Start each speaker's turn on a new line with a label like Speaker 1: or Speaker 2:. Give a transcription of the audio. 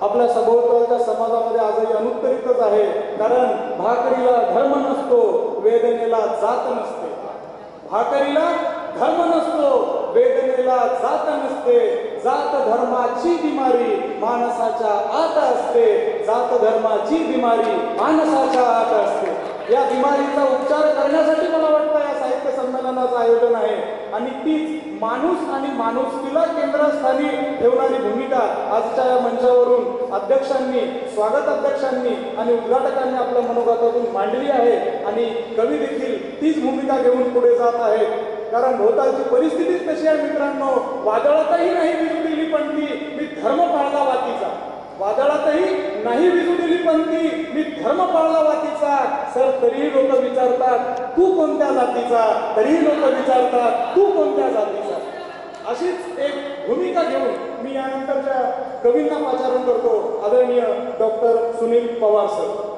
Speaker 1: आपल्या सभोवतालच्या समाजामध्ये आजही अनुत्तरितच आहे. कारण भाकरीला धर्म नसतो, वेदनेला जात नसते. भाकरीला धर्म नसतो, वेदनेला जात नसते. जात धर्माची बिमारी माणसाच्या आत असते. जात धर्माची बिमारी माणसाच्या आत असते. या बिमारीचा उपचार करण्यासाठी मला वाटतं या साहित्य संमेलनाचं आयोजन आहे. आणि तीच माणूस आणि माणुसकीला केंद्रस्थानी ठेवणारी भूमिका आजच्या या मंचावरून अध्यक्षांनी, स्वागत अध्यक्षांनी आणि उद्घाटकांनी आपल्या मनोगतातून मांडली आहे. आणि कवी देखील तीच भूमिका घेऊन पुढे जात आहे. कारण भोवतालची परिस्थितीच तशी आहे मित्रांनो. वादळातही नाही विजू दिली पंथी, मी धर्म पाळला वातीचा. वादळातही नाही विजू दिली पंथी, मी धर्म पाळला वातीचा. सर तरीही लोक विचारतात तू कोणत्या जातीचा, तरीही लोक विचारतात तू कोणत्या जातीचा. अशीच एक भूमिका घेऊन मी यानंतरच्या कवींना पाचारण करतो. आदरणीय डॉक्टर सुनील पवार सर.